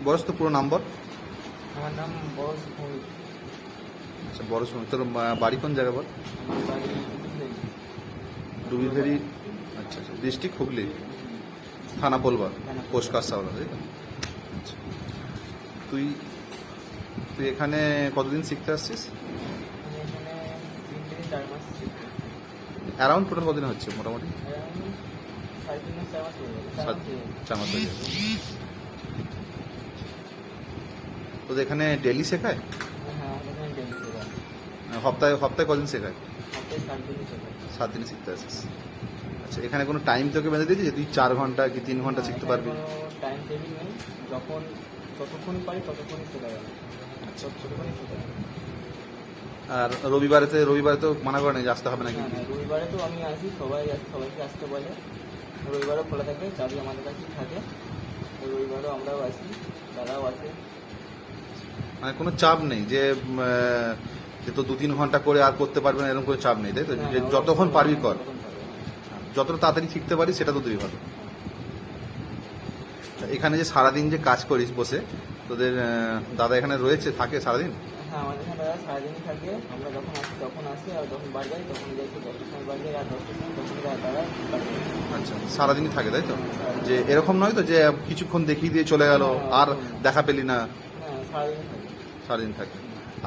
বয়স তো পুরো নাম বল। আমার নাম বড় সুমিত। আচ্ছা, বড় সময় তোর বাড়ি কোন জায়গা বল? আমার বাড়ি ডুবিভেরি। আচ্ছা আচ্ছা, ডিস্ট্রিক্ট হুগলি, থানা পোলবা, পোস্ট কাস্টাওয়ালা, তাই তো? আচ্ছা, তুই তুই এখানে কতদিন শিখতে আসছিস? আমি এখানে 3 থেকে 4 মাস শিখছি। অ্যারাউন্ড টোটাল কতদিন হচ্ছে মোটামুটি? আমি 3.5 মাস 4 মাস হয়ে গেল। 4 মাস হয়ে যাবে। তোদের এখানে ডেলি শেখায়? হ্যাঁ, আমাদের এখানে ডেলি শেখায়। সপ্তাহে সপ্তাহে কদিন শেখায়? সপ্তাহে 7 দিনই শেখায়। 7 দিন শিখতে আসিস। আচ্ছা, এখানে কোনো টাইম তোকে বেঁধে দিয়েছে যে তুই 4 ঘন্টা কি 3 ঘন্টা শিখতে পারবি? কোনো টাইম টেবিল নেই, যখন যতক্ষণ পারি ততক্ষণই শেখা যাবে। ততক্ষণই শেখা যাবে। আর রবিবারে তো মানা করে নাই যে আসতে হবে নাকি? না, রবিবারে তো আমি আসি, সবাইকে আসতে বলে। রবিবারও খোলা থাকে, চাবি আমাদের কাছেই থাকে। রবিবারও আমরাও আসি, তারাও আসে। মানে কোনো চাপ নেই যে যে তো 2-3 ঘন্টা করে আর করতে পারবে না, এরকম কোনো চাপ নেই, তাই তো? যে যতক্ষণ পারবি কর, যতটা তাড়াতাড়ি শিখতে পারিস সেটা তো তুই ভালো। এখানে যে সারাদিন যে কাজ করিস বসে, তোদের দাদা এখানে রয়েছে, থাকে সারাদিন? হ্যাঁ, আমাদের এখানে দাদা সারাদিনই থাকে। আমরা যখন আসি তখন আসে, আর যখন বাড়ি যাই তখন যাই। 10টার সময় বাড়ি যাই, আর 10টার সময় তখন দাদা বাড়ি যায়। আচ্ছা, সারাদিনই থাকে তাই তো? যে এরকম নয় তো যে কিছুক্ষণ দেখিয়ে দিয়ে চলে গেল আর দেখা পেলি না? হ্যাঁ, সারাদিনই থাকে। সারাদিন থাকে।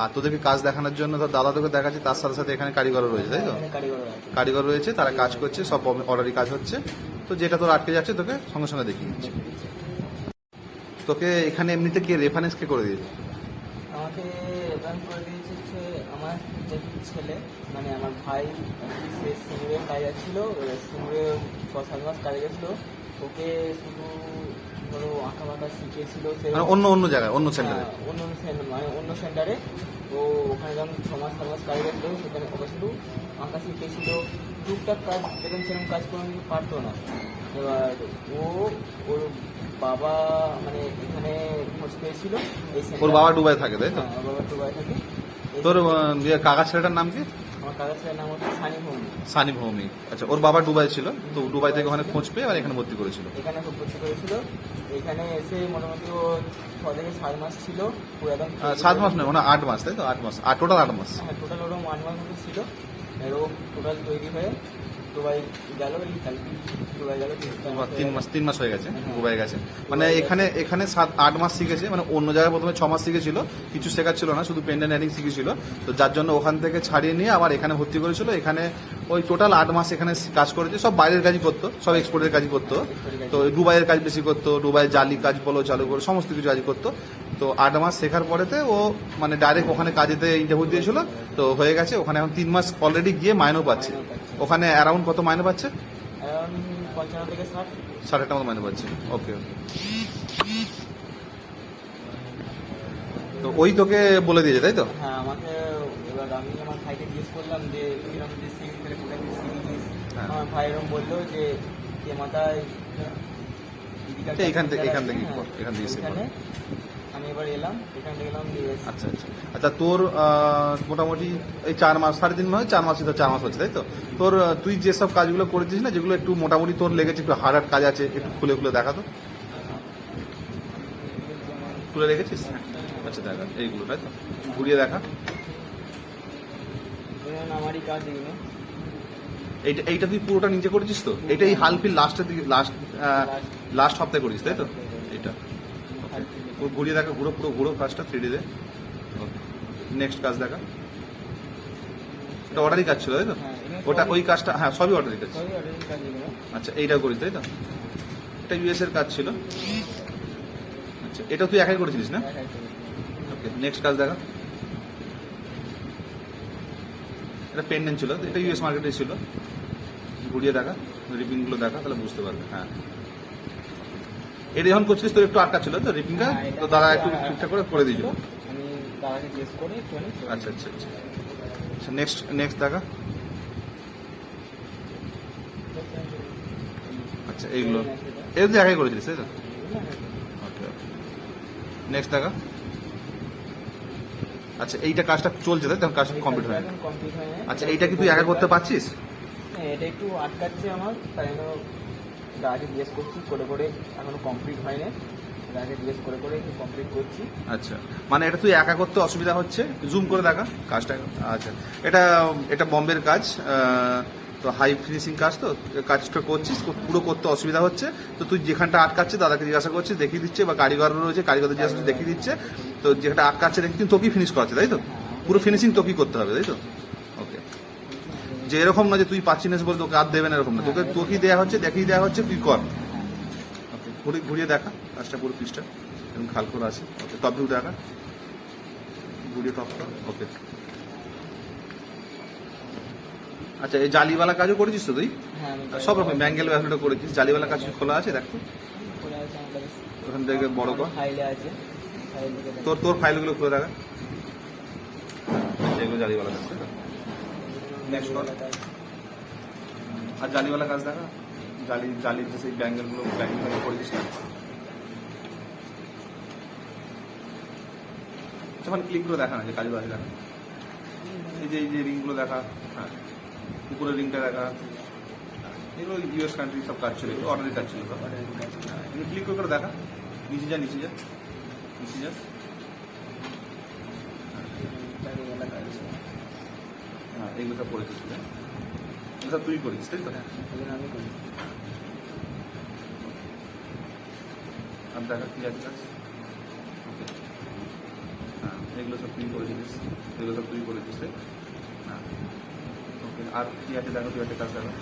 আর তোদেরকে কাজ দেখানোর জন্য তো দাদা তোকে দেখাচ্ছে, তার সাথে সাথে এখানে কারিগরও রয়েছে, তাই তো? এখানে কারিগর আছে। কারিগর রয়েছে, তারা কাজ করছে, সব অর্ডারি কাজ হচ্ছে। তো যেটা তোর আটকে যাচ্ছে তোকে সঙ্গে সঙ্গে দেখিয়ে দিচ্ছে। তোকে এখানে এমনিতে কে রেফারেন্স কে করে দিয়েছে? আমাকে রেফারেন্স করে দিয়েছে হচ্ছে আমার যে ছেলে, মানে আমার ভাই। সে সিঙ্গুরে কাজ যাচ্ছিল, সিঙ্গুরে 6-7 মাস কাজে গেছিলো। ওকে শুধু ধরো আঁকা বাঁকা শিখিয়েছিল সে, মানে অন্য জায়গায়, অন্য সেন্টারে? অন্য সেন্টারে। তো ওখানে যখন 6 মাস 7 মাস কাজ গেছিলো, সেখানে ওকে শুধু আঁকা শিখিয়েছিল। টুকটাক কাজ যেরকম সেরকম কাজ কোনো পারতো না। এবার ওর বাবা মানে এখানে খোঁজ পেয়েছিল। ওর বাবা দুবাই থাকে, তাই তো? হ্যাঁ, ওর বাবা দুবাই থাকে। তোর কাকা ছেলেটার নাম কি? আমার কাকা ছেলের নাম হচ্ছে সানি ভৌমিক। সানি ভৌমিক। আচ্ছা, ওর বাবা দুবাই ছিল, তো দুবাই থেকে ওখানে খোঁজ পেয়ে আর এখানে ভর্তি করেছিল। এখানে খুব ভর্তি করেছিল। এখানে এসে মোটামুটি ও 6 থেকে 7 মাস ছিল। পুরো একদম 7 মাস নয়, মানে 8 মাস, তাই তো? 8 মাস, আর টোটাল 8 মাস। হ্যাঁ, টোটাল ওরকম 1 মাস মতো ছিল। এরকম টোটাল তৈরি হয়ে দুবাই গেল। এই কালকে দুবাই গেল। 3 মাস হয়ে গেছে দুবাই গেছে। মানে এখানে 7-8 মাস শিখেছে। মানে অন্য জায়গায় প্রথমে 6 মাস শিখেছিল, কিছু শেখাচ্ছিল না, শুধু পেন অ্যান্ড শিখেছিল। তো যার জন্য ওখান থেকে ছাড়িয়ে নিয়ে আবার এখানে ভর্তি করেছিল। এখানে ওই টোটাল 8 মাস এখানে কাজ করেছে। সব বাইরের কাজই করতো, সব এক্সপোর্টের কাজই করতো। তো দুবাইয়ের কাজ বেশি করতো, দুবাই জালি কাজ বলো, চালু করে সমস্ত কিছু কাজ করতো। তো 8 মাস শেখার পরেতে ও মানে ডাইরেক্ট ওখানে কাজেতে ইন্টারভিউ দিয়েছিল। তো হয়ে গেছে, ওখানে এখন 3 মাস অলরেডি গিয়ে মাইনেও পাচ্ছে। ওখানে অ্যারাউন্ড কত মাইনে পাচ্ছে? 55 থেকে 60। 60 টাকা মতো মাইনে পাচ্ছে। ওকে ওকে। তো ওই তোকে বলে দিয়েছে, তাই তো? হ্যাঁ, আমাকে এবার আমি আমার ভাইকে জিজ্ঞেস করলাম যে তুই এরকম যে শিখিস, তাহলে কোথায় থেকে শিখেছিস? হ্যাঁ। আমার ভাই এরকম বললো যে মাথায় এখান থেকে এখান থেকে এখানে আমি এবার এলাম, এখান থেকে এলাম। আচ্ছা আচ্ছা আচ্ছা, তোর মোটামুটি এই 4 মাস 3.5 মাস, 4 মাস 4 মাস হচ্ছে, তাই তো? তোর তুই যেসব কাজগুলো করেছিস না, যেগুলো একটু মোটামুটি তোর লেগেছে, একটু হার্ড কাজ আছে, একটু খুলে খুলে দেখা তো। খুলে রেখেছিস? আচ্ছা, দেখা এইগুলো, তাই তো? ঘুরিয়ে দেখা। আমারই কাজ এগুলো। এইটা তুই পুরোটা নিজে করেছিস তো? এটা এই হালফিল লাস্টের দিকে, লাস্ট সপ্তাহে করিস, তাই তো? এটা ঘুরিয়ে দেখা, পুরো কাজটা 3D তে। নেক্সট কাজ দেখা। এটা অর্ডারই কাজ ছিল, তাই তো? ওটা ওই কাজটা, হ্যাঁ, সবই অর্ডারই কাজ। আচ্ছা, এইটাও করিস, তাই তো? এটা ইউএস এর কাজ ছিল। আচ্ছা, এটা তুই একাই করেছিলিস না? ওকে, নেক্সট কাজ দেখা। এটা পেন্ডেন্ট ছিল, এটা ইউএস মার্কেটে ছিল। ঘুরিয়ে দেখা, রিপিংগুলো দেখা, তাহলে বুঝতে পারবে। হ্যাঁ, এটা যখন করছিলিস তোর একটু আটকা ছিল তো রিপিংটা, তো দাদা একটু ঠিকঠাক করে দিয়েছিল। আমি দাদাকে জিজ্ঞেস করি। আচ্ছা আচ্ছা আচ্ছা আচ্ছা, নেক্সট দেখা। আচ্ছা, এইগুলো এর তুই একাই করেছিলিস, তাই তো? ওকে ওকে, নেক্সট দেখা। আচ্ছা, এইটা কাজটা চলছে, তাই তো? কাজটা কমপ্লিট হয়। আচ্ছা, এইটা কি তুই একা করতে পারছিস? হ্যাঁ, এটা একটু আটকাচ্ছে আমার, তাই জন্য দাদাকে জিজ্ঞেস করছি করে এখনো কমপ্লিট হয়নি। আগে জিজ্ঞেস করে করে একটু কমপ্লিট করছি। আচ্ছা, মানে এটা তুই একা করতে অসুবিধা হচ্ছে, জুম করে দেখা কাজটা। আচ্ছা, এটা এটা বম্বের কাজ, তো হাই ফিনিশিং কাজ, তো কাজটা করছিস, পুরো করতে অসুবিধা হচ্ছে। তো তুই যেখানটা আটকাচ্ছে দাদাকে জিজ্ঞাসা করছিস, দেখিয়ে দিচ্ছে, বা কারিগর রয়েছে কারিগরদের জিজ্ঞাসা করছিস, দেখিয়ে দিচ্ছে। তো যেটা আটকাচ্ছে দেখি তুই তোকেই ফিনিশ করাচ্ছে, তাই তো? পুরো ফিনিশিং তোকেই করতে হবে, তাই তো? ওকে, যে এরকম না যে তুই পাচ্ছিস না বলে তোকে আর দেবে না, এরকম না, তোকে তোকেই দেওয়া হচ্ছে, দেখিয়ে দেওয়া হচ্ছে, তুই কর। ওকে, ঘুরিয়ে দেখা কাজটা, পুরো পিসটা এরকম খাল করে আছে। ওকে, টপ ভিউ দেখা, ঘুরিয়ে টপ কর। ওকে, আচ্ছা, এই জালিওয়ালা কাজও করেছিস তো তুই? হ্যাঁ আমি সব রকম ব্যাঙ্গেল ব্যবসাটা করেছিস, জালিওয়ালা কাজ খোলা আছে, দেখ তো খোলা আছে আমার কাছে, ওখান থেকে বড় কর। ফাইলে আছে, ফাইল থেকে দেখো। তোর তোর ফাইলগুলো খুলে দেখা, যেগুলো জালিওয়ালা কাজ, তাই তো? নেক্সট কর। আর জালিওয়ালা কাজ দেখা, জালির যে সেই ব্যাঙ্গেলগুলো করেছিস না, যখন ক্লিক করে দেখা না যে কাজগুলো আছে দেখা, এই যে রিংগুলো দেখা, হ্যাঁ, উপরের রিংটা দেখা, এগুলো ইউএস কান্ট্রি সব কাজ ছিল, অর্ডারের কাজ ছিল সব। ক্লিক করে দেখা, নিচে যা নিচে যা নিচে যা, হ্যাঁ, এইগুলো সব করেছিস, এগুলো সব তুই করেছিস, তাই তো? আমি করি। আর দেখা কি আছে কাজ, ওকে, হ্যাঁ, এগুলো সব তুই করেছিস, এগুলো সব তুই করেছিস, তাই? হ্যাঁ, ওকে, আর কি আছে দেখো, তুই একটা কাজ দেখা।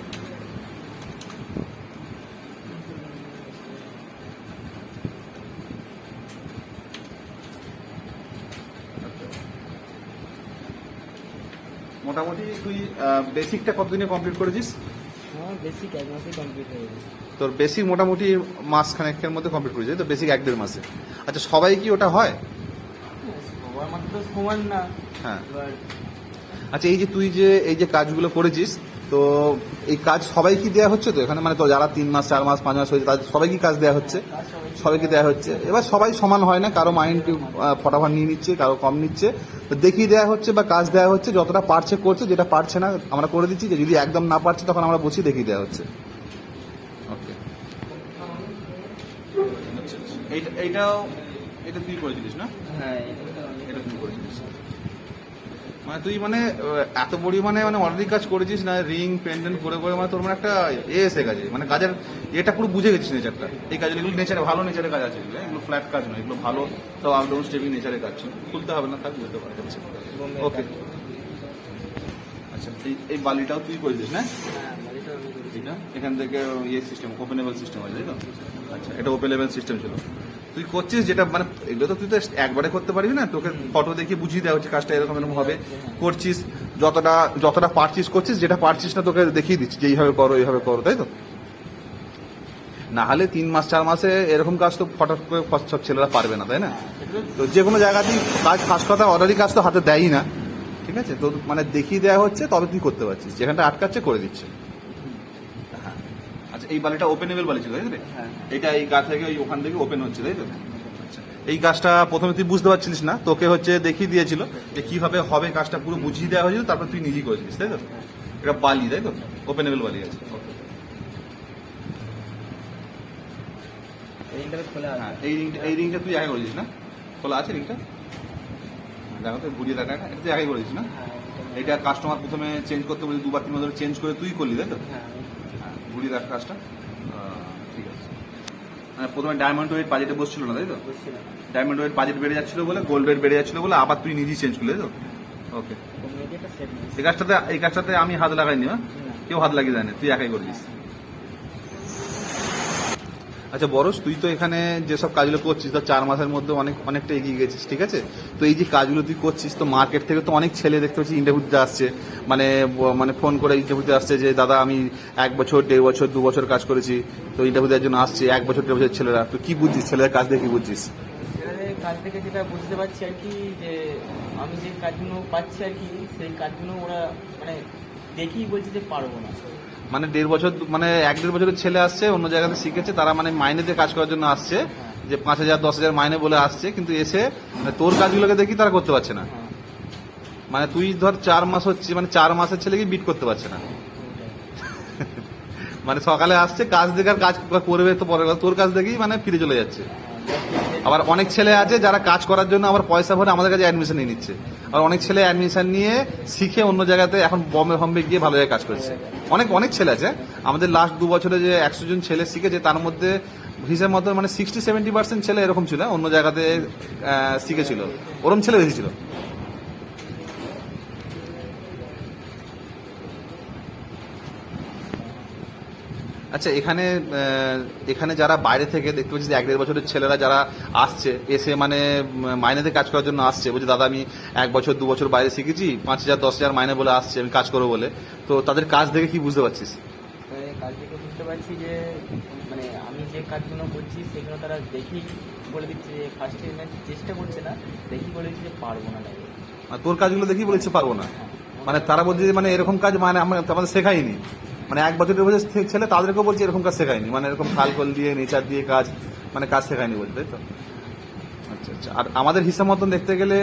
মোটামুটি তুই বেসিকটা কতদিনে কমপ্লিট করেছিস? আমার বেসিক 1 মাসে কমপ্লিট হয়ে গেছে। তোর বেসিক মোটামুটি মাস খানেকের মধ্যে কমপ্লিট করেছিস, তো বেসিক 1-1.5 মাসে। আচ্ছা, সবাই কি ওটা হয়? সবার মধ্যে তো সমান না। হ্যাঁ, এবার আচ্ছা, এই যে তুই যে এই যে কাজগুলো করেছিস, তো এই কাজ সবাই কি দেওয়া হচ্ছে তো এখানে? মানে তো যারা 3 মাস 4 মাস 5 মাস হয়েছে তাদের সবাই কি কাজ দেওয়া হচ্ছে? কাজ সবাইকে দেওয়া হচ্ছে। এবার সবাই সমান হয় না, কারো মাইন্ড ফটাফট নিয়ে নিচ্ছে, কারো কম নিচ্ছে। তো দেখিয়ে দেওয়া হচ্ছে বা কাজ দেওয়া হচ্ছে, যতটা পারছে করছে, যেটা পারছে না আমরা করে দিচ্ছি, যে যদি একদম না পারছে তখন আমরা বসিয়ে দেখিয়ে দেওয়া হচ্ছে। ওকে, এইটাও এটা তুই করেছিলিস না? হ্যাঁ, এটা তুই করেছিলিস, মানে তুই মানে এত পরিমাণে মানে অলরেডি কাজ করেছিস না, রিং পেন্ডেন্ট করে করে, মানে তোর মানে একটা এসে গেছে, মানে কাজের এটা পুরো বুঝে গেছিস নেচারটা। এই কাজগুলো এগুলো নেচারে ভালো, নেচারের কাজ আছে, এগুলো ফ্ল্যাট কাজ নয়, এগুলো ভালো সব আপডাউন স্টেপিং নেচারের কাজ ছিল। খুলতে হবে না, থাক, বুঝতে পারা যাচ্ছে। ওকে, আচ্ছা, এই বালিটাও তুই করেছিস না? হ্যাঁ, বাড়িটা আমি করেছি। এটা এখান থেকে ইয়ে সিস্টেম, ওপেনেবল সিস্টেম আছে, তাই তো? আচ্ছা, এটা ওপেনেবল সিস্টেম ছিল। তুই করছিস যেটা, মানে এগুলো তো তুই তো একবারে করতে পারবি না, তোকে ফটো দেখে বুঝিয়ে দেওয়া হচ্ছে কাজটা এরকম এরকম হবে। করছিস যতটা পারছিস করছিস, যেটা পারছিস না তোকে দেখিয়ে দিচ্ছি যে এইভাবে করো এইভাবে করো, তাই তো? না হলে 3 মাস 4 মাসে এরকম কাজ তো ফটো করে সব ছেলেরা পারবে না, তাই না? তো যে কোনো জায়গাতেই কাজ, ফার্স্ট কথা অর্ডারি কাজ তো হাতে দেয়ই না, ঠিক আছে? তো মানে দেখিয়ে দেওয়া হচ্ছে, তবে তুই করতে পারছিস, যেখানটা আটকাচ্ছে করে দিচ্ছে। হ্যাঁ, আচ্ছা, এই বালিটা ওপেনেবল বালি ছিল, তাই তো রে? হ্যাঁ, এটা এই গাছ থেকে ওখান থেকে ওপেন হচ্ছে, তাই তো? আচ্ছা, এই কাজটা প্রথমে তুই বুঝতে পারছিলিস না, তোকে হচ্ছে দেখিয়ে দিয়েছিল যে কিভাবে হবে কাজটা, পুরো বুঝিয়ে দেওয়া হয়েছিল, তারপর তুই নিজেই করেছিলিস, তাই তো? এটা বালি, তাই তো? ওপেনেবল বালি আছে। ওকে, রিংটা খোলা আছে। হ্যাঁ, এই রিংটা তুই আগে করেছিস না? খোলা আছে রিংটা? দেখো তো, ঘুরিয়ে দেখা, এটা তুই আগে করেছিস না? হ্যাঁ, এটা কাস্টমার প্রথমে চেঞ্জ করতে বলি, 2-3 বার ধরে চেঞ্জ করে তুই করলি, তাই তো? হ্যাঁ, হ্যাঁ, ঘুরিয়ে দেখ কাজটা। ঠিক আছে, মানে প্রথমে ডায়মন্ড ওয়েট বাজেটে বসছিল না, তাই তো? বুঝছিলাম। ডায়মন্ড ওয়েট বাজেট বেড়ে যাচ্ছিল বলে, গোল্ড ওয়েট বেড়ে যাচ্ছিল বলে আবার তুই নিজেই চেঞ্জ করলি, তাই তো? ওকে, কমিউনিটি একটা সেট নিয়েছি। এই কাজটাতে আমি হাত লাগাইনি, হ্যাঁ? না। কেউ হাত লাগিয়ে দেয়নি, তুই একাই করেছিস। আচ্ছা বরস, তুই তো এখানে যেসব কাজগুলো করছিস তো 4 মাসের মধ্যে অনেকটা এগিয়ে গেছিস, ঠিক আছে? তো এই যে কাজগুলো তুই করছিস, তো মার্কেট থেকে তো অনেক ছেলে দেখতে পাচ্ছি ইন্টারভিউ দিতে আসছে, মানে ফোন করে ইন্টারভিউ দিতে আসছে যে দাদা আমি 1 বছর 1.5 বছর 2 বছর কাজ করেছি, তো ইন্টারভিউ দেওয়ার জন্য আসছে 1 বছর 1.5 বছর ছেলেরা। তো কি বুঝছিস ছেলেদের কাজ দেখে, কি বুঝছিস? এবারে কাজ থেকে যেটা বুঝতে পারছি আর কি, যে আমি যে কাজগুলো পাচ্ছি আর কি, সেই কাজগুলো ওরা মানে দেখেই বলছে যে পারবো না। মানে 1.5 বছর, মানে 1-1.5 বছরের ছেলে আসছে, অন্য জায়গাতে শিখেছে, তারা মানে মাইনেতে কাজ করার জন্য আসছে, যে 5,000 10,000 মাইনে বলে আসছে, কিন্তু এসে মানে তোর কাজগুলোকে দেখি তারা করতে পারছে না। হ্যাঁ, মানে তুই ধর 4 মাস হচ্ছে, মানে 4 মাসের ছেলেকে বিট করতে পারছে না। মানে সকালে আসছে কাজ দেখে, আর কাজ করবে তো পরে, তোর কাজ দেখেই মানে ফিরে চলে যাচ্ছে। হ্যাঁ, আবার অনেক ছেলে আছে যারা কাজ করার জন্য আবার পয়সা ভরে আমাদের কাছে অ্যাডমিশন নিয়ে নিচ্ছে, আর অনেক ছেলে অ্যাডমিশন নিয়ে শিখে অন্য জায়গাতে এখন বম্বে গিয়ে ভালো জায়গায় কাজ করছে। অনেক অনেক ছেলে আছে আমাদের লাস্ট 2 বছরে যে 100 জন ছেলে শিখেছে তার মধ্যে হিসেব মতো মানে 60-70% ছেলে এরকম ছিল, অন্য জায়গাতে শিখেছিল, ওরম ছেলে বেশি ছিল। আচ্ছা, এখানে যারা বাইরে থেকে দেখতে পাচ্ছি 1-1.5 বছরের ছেলেরা যারা আসছে, এসে মানে মাইনেতে কাজ করার জন্য আসছে, বলছে দাদা আমি 1 বছর 2 বছর বাইরে শিখেছি, 5,000-10,000 মাইনে বলে আসছে, আমি কাজ করবো বলে। তো তাদের কাজ দেখে কি বুঝতে পারছিস? কাজ থেকে বুঝতে পারছি যে মানে আমি যে কাজগুলো করছি সেগুলো তারা দেখেই বলে দিচ্ছে যে ফার্স্টে চেষ্টা করছে না, দেখি বলে দিচ্ছে যে পারবো না লাগে। আর তোর কাজগুলো দেখি বলেছে পারবো না, মানে তারা বলছে যে মানে এরকম কাজ মানে আমাদের শেখায়নি, মানে 1 বছর 2 বছর ছেলে তাদেরকেও বলছে এরকম কাজ শেখায়নি, মানে এরকম খাল দিয়ে নেচার দিয়ে কাজ মানে কাজ শেখায়নি বলছে, তাই তো? আচ্ছা আচ্ছা। আর আমাদের হিসাব মতন দেখতে গেলে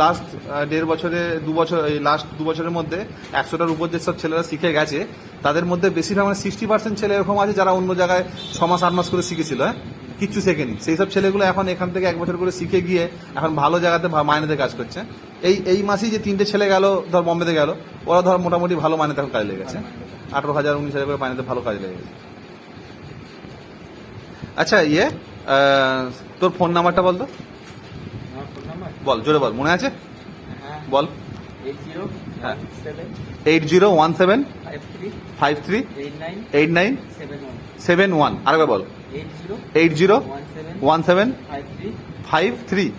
লাস্ট 1.5 বছরে 2 বছর, এই লাস্ট 2 বছরের মধ্যে 100টার উপর যেসব ছেলেরা শিখে গেছে তাদের মধ্যে বেশিরভাগ মানে 60% ছেলে এরকম আছে যারা অন্য জায়গায় 6 মাস 8 মাস করে শিখেছিল, হ্যাঁ, কিচ্ছু শেখেনি। সেই সব ছেলেগুলো এখন এখান থেকে 1 বছর করে শিখে গিয়ে এখন ভালো জায়গাতে মাইনেতে কাজ করছে। এই মাসেই যে 3টে ছেলে গেল ধর বম্বেতে গেল, ওরা ধর মোটামুটি ভালো মাইনেতে এখন কাজে লেগেছে, 18,000-19,000 করে মাইনেতে ভালো কাজে লেগে গেছে। আচ্ছা তোর ফোন নাম্বারটা বল তো, আমার ফোন নাম্বার বল জোরে বল, মনে আছে? হ্যাঁ বল। 8017 8017 53 53 89 89 71 71। আরেকবার বল। 80 8017 53 53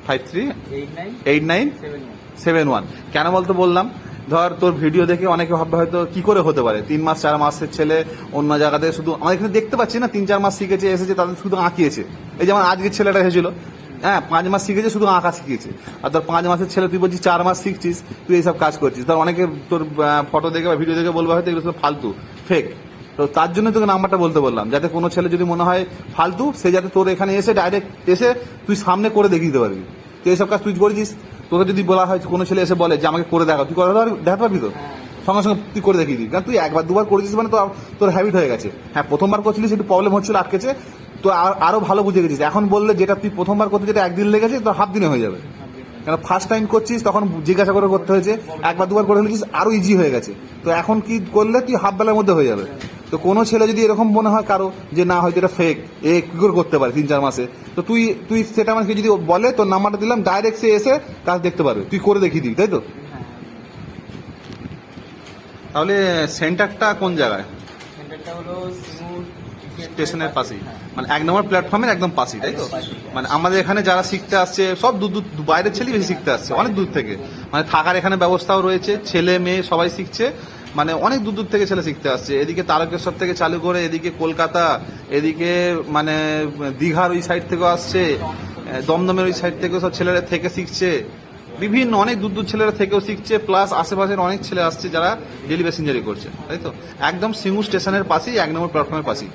53 89 89 71। 71। কেন বলতো বললাম, ধর তোর ভিডিও দেখে অনেকে ভাববে হয়তো কি করে হতে পারে 3 মাস 4 মাসের ছেলে অন্য জায়গাতে, শুধু আমাদের এখানে দেখতে পাচ্ছি না 3-4 মাস শিখেছে এসেছে, তাদের শুধু আঁকিয়েছে। এই যেমন আজকের ছেলেটা এসেছিল, হ্যাঁ 5 মাস শিখেছে, শুধু আঁকা শিখিয়েছে। আর ধর 5 মাসের ছেলে তুই বলছিস 4 মাস শিখছিস, তুই এইসব কাজ করছিস, ধর অনেকে তোর ফটো দেখে বা ভিডিও দেখে বলবে হয়তো এগুলো সব ফালতু ফেক। তো তার জন্য তোকে নাম্বারটা বলতে বললাম, যাতে কোনো ছেলে যদি মনে হয় ফালতু, সে যাতে তোর এখানে এসে ডাইরেক্ট এসে তুই সামনে করে দেখিয়ে দিতে পারবি। তুই এইসব কাজ তুই করেছিস, তোকে যদি বলা হয় কোনো ছেলে এসে বলে যে আমাকে করে দেখাও, তুই করে দেখাতে পারবি তো? সঙ্গে সঙ্গে তুই করে দেখিয়ে দিবি, কারণ তুই 1বার 2বার করেছিস মানে তো তোর হ্যাবিট হয়ে গেছে। হ্যাঁ প্রথমবার করছিলিস একটু প্রবলেম হচ্ছিল, আটকেছে, তো আরো ভালো বুঝে গেছিস। এখন বললে যেটা তুই প্রথমবার করতে যেটা 1 দিন লেগেছে তোর হাফ দিনে হয়ে যাবে, কারণ ফার্স্ট টাইম করছিস তখন জিজ্ঞাসা করে করতে হয়েছে, 1বার 2বার করে ফেলেছিস আরো ইজি হয়ে গেছে। তো এখন কি করলে তুই হাফ বেলার মধ্যে হয়ে যাবে। তো কোনো ছেলে যদি এরকম মনে হয় কারো যে না হয়তো এটা ফেক, কি করে করতে পারে 3-4 মাসে, তো তুই সেটা আমাকে যদি বলে তোর নাম্বারটা দিলাম, ডাইরেক্ট সে এসে কাজ দেখতে পারবে, তুই করে দেখিয়ে দিবি, তাই তো? তাহলে সেন্টারটা কোন জায়গায়? সেন্টারটা হলো সিঙ্গুর স্টেশনের পাশেই, মানে 1 নম্বর প্ল্যাটফর্মের একদম পাশেই, তাই তো? মানে আমাদের এখানে যারা শিখতে আসছে সব দূর বাইরের ছেলে বেশি শিখতে আসছে, অনেক দূর থেকে। মানে থাকার এখানে ব্যবস্থাও রয়েছে, ছেলে মেয়ে সবাই শিখছে, মানে অনেক দূর থেকে ছেলে শিখতে আসছে। এদিকে তারকেশ্বর থেকে চালু করে, এদিকে কলকাতা, এদিকে মানে দীঘার ওই সাইড থেকেও আসছে, দমদমের ওই সাইড থেকেও সব ছেলেরা থেকে শিখছে, বিভিন্ন অনেক দূর ছেলেরা থেকেও শিখছে, প্লাস আশেপাশের অনেক ছেলে আসছে যারা ডেলি প্যাসেঞ্জারি করছে, তাই তো? একদম সিঙ্গুর স্টেশনের পাশেই, 1 নম্বর প্ল্যাটফর্মের পাশেই।